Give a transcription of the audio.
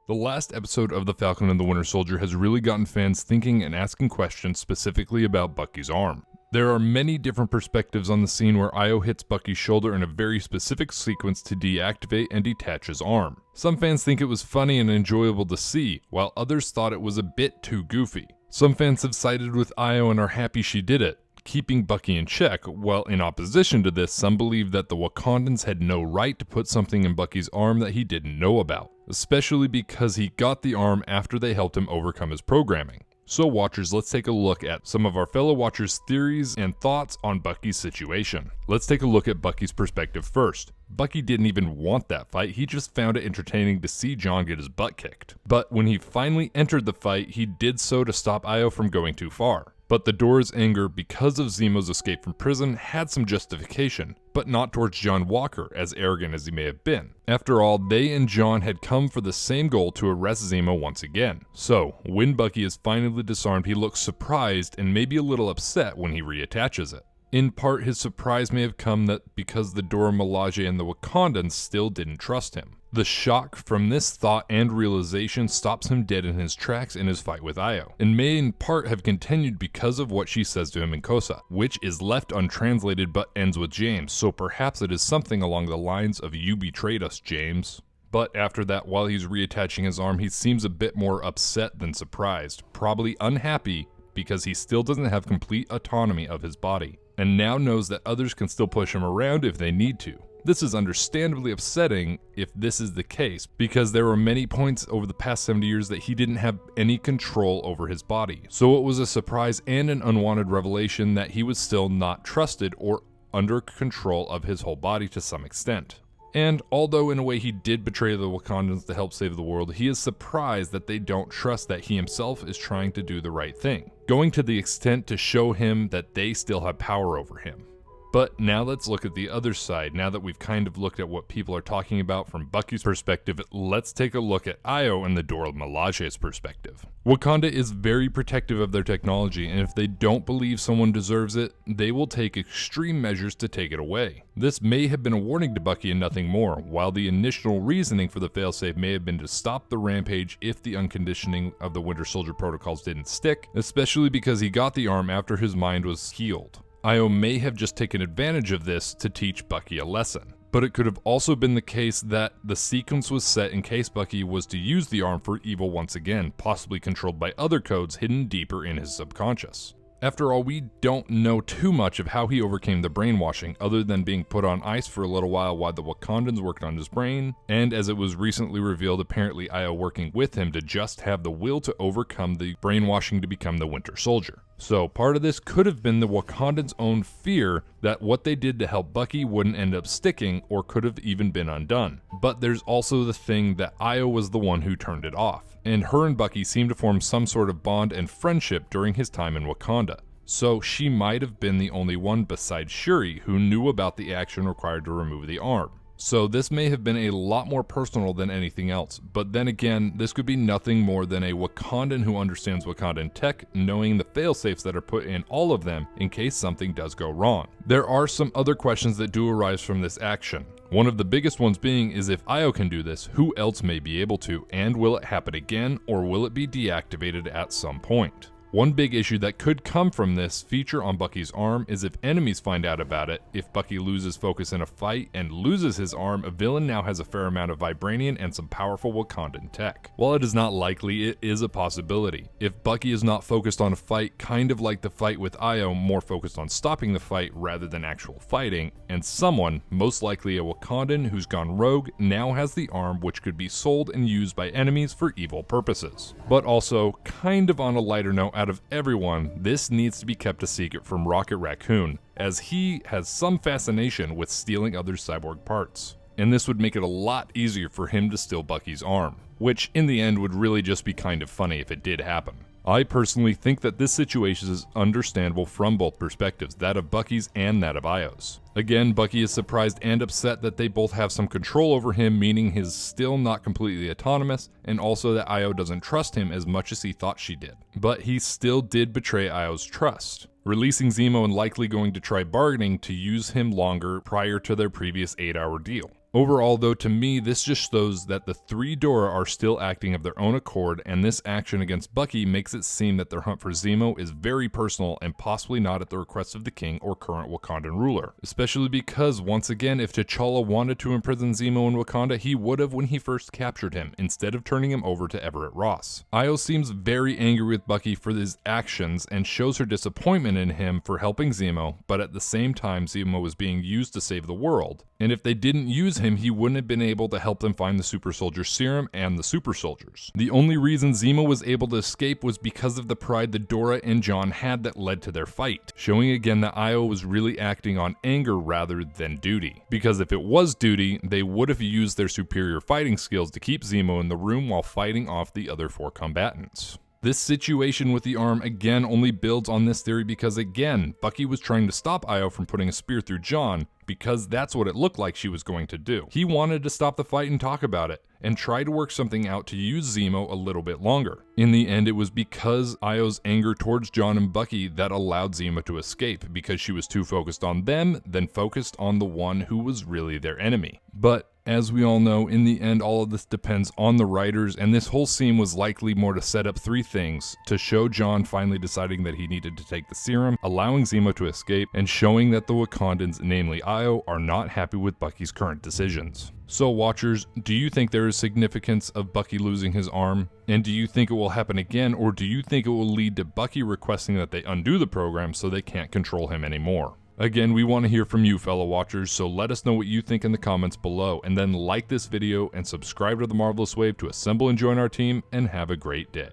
The last episode of The Falcon and the Winter Soldier has really gotten fans thinking and asking questions specifically about Bucky's arm. There are many different perspectives on the scene where Io hits Bucky's shoulder in a very specific sequence to deactivate and detach his arm. Some fans think it was funny and enjoyable to see, while others thought it was a bit too goofy. Some fans have sided with Io and are happy she did it, keeping Bucky in check, while in opposition to this, some believe that the Wakandans had no right to put something in Bucky's arm that he didn't know about, especially because he got the arm after they helped him overcome his programming. So watchers, let's take a look at some of our fellow watchers' theories and thoughts on Bucky's situation. Let's take a look at Bucky's perspective first. Bucky didn't even want that fight, he just found it entertaining to see John get his butt kicked. But when he finally entered the fight, he did so to stop Io from going too far. But the Dora's anger because of Zemo's escape from prison had some justification, but not towards John Walker, as arrogant as he may have been. After all, they and John had come for the same goal to arrest Zemo once again. So, when Bucky is finally disarmed, he looks surprised and maybe a little upset when he reattaches it. In part, his surprise may have come that because the Dora Milaje and the Wakandans still didn't trust him. The shock from this thought and realization stops him dead in his tracks in his fight with Io, and may in part have continued because of what she says to him in Kosa, which is left untranslated but ends with James, so perhaps it is something along the lines of "You betrayed us, James." But after that, while he's reattaching his arm, he seems a bit more upset than surprised, probably unhappy because he still doesn't have complete autonomy of his body, and now knows that others can still push him around if they need to. This is understandably upsetting if this is the case, because there were many points over the past 70 years that he didn't have any control over his body. So it was a surprise and an unwanted revelation that he was still not trusted or under control of his whole body to some extent. And although in a way he did betray the Wakandans to help save the world, he is surprised that they don't trust that he himself is trying to do the right thing, going to the extent to show him that they still have power over him. But now let's look at the other side. Now that we've kind of looked at what people are talking about from Bucky's perspective, let's take a look at Io and the Dora Milaje's perspective. Wakanda is very protective of their technology, and if they don't believe someone deserves it, they will take extreme measures to take it away. This may have been a warning to Bucky and nothing more, while the initial reasoning for the failsafe may have been to stop the rampage if the unconditioning of the Winter Soldier protocols didn't stick, especially because he got the arm after his mind was healed. Io may have just taken advantage of this to teach Bucky a lesson. But it could have also been the case that the sequence was set in case Bucky was to use the arm for evil once again, possibly controlled by other codes hidden deeper in his subconscious. After all, we don't know too much of how he overcame the brainwashing, other than being put on ice for a little while the Wakandans worked on his brain, and as it was recently revealed, apparently Io working with him to just have the will to overcome the brainwashing to become the Winter Soldier. So part of this could have been the Wakandans' own fear that what they did to help Bucky wouldn't end up sticking, or could have even been undone. But there's also the thing that Io was the one who turned it off, and her and Bucky seemed to form some sort of bond and friendship during his time in Wakanda. So she might have been the only one besides Shuri who knew about the action required to remove the arm. So this may have been a lot more personal than anything else, but then again, this could be nothing more than a Wakandan who understands Wakandan tech, knowing the failsafes that are put in all of them in case something does go wrong. There are some other questions that do arise from this action. One of the biggest ones being is if Io can do this, who else may be able to, and will it happen again, or will it be deactivated at some point? One big issue that could come from this feature on Bucky's arm is if enemies find out about it. If Bucky loses focus in a fight and loses his arm, a villain now has a fair amount of vibranium and some powerful Wakandan tech. While it is not likely, it is a possibility. If Bucky is not focused on a fight, kind of like the fight with Io, more focused on stopping the fight rather than actual fighting, and someone, most likely a Wakandan who's gone rogue, now has the arm, which could be sold and used by enemies for evil purposes. But also, kind of on a lighter note, out of everyone, this needs to be kept a secret from Rocket Raccoon, as he has some fascination with stealing other cyborg parts. And this would make it a lot easier for him to steal Bucky's arm, which in the end would really just be kind of funny if it did happen. I personally think that this situation is understandable from both perspectives, that of Bucky's and that of Io's. Again, Bucky is surprised and upset that they both have some control over him, meaning he's still not completely autonomous, and also that Io doesn't trust him as much as he thought she did. But he still did betray Io's trust, releasing Zemo and likely going to try bargaining to use him longer prior to their previous 8-hour deal. Overall though, to me, this just shows that the three Dora are still acting of their own accord, and this action against Bucky makes it seem that their hunt for Zemo is very personal and possibly not at the request of the king or current Wakandan ruler. Especially because, once again, if T'Challa wanted to imprison Zemo in Wakanda, he would have when he first captured him, instead of turning him over to Everett Ross. Io seems very angry with Bucky for his actions and shows her disappointment in him for helping Zemo, but at the same time Zemo was being used to save the world, and if they didn't use him, he wouldn't have been able to help them find the super soldier serum and the super soldiers. The only reason Zemo was able to escape was because of the pride that Dora and John had that led to their fight, showing again that Io was really acting on anger rather than duty. Because if it was duty, they would have used their superior fighting skills to keep Zemo in the room while fighting off the other four combatants. This situation with the arm again only builds on this theory because again, Bucky was trying to stop Io from putting a spear through John because that's what it looked like she was going to do. He wanted to stop the fight and talk about it, and try to work something out to use Zemo a little bit longer. In the end, it was because Io's anger towards John and Bucky that allowed Zemo to escape, because she was too focused on them than focused on the one who was really their enemy. But as we all know, in the end, all of this depends on the writers, and this whole scene was likely more to set up three things: to show John finally deciding that he needed to take the serum, allowing Zemo to escape, and showing that the Wakandans, namely Io, are not happy with Bucky's current decisions. So watchers, do you think there is significance of Bucky losing his arm? And do you think it will happen again, or do you think it will lead to Bucky requesting that they undo the program so they can't control him anymore? Again, we want to hear from you fellow watchers, so let us know what you think in the comments below, and then like this video and subscribe to the Marvelous Wave to assemble and join our team, and have a great day.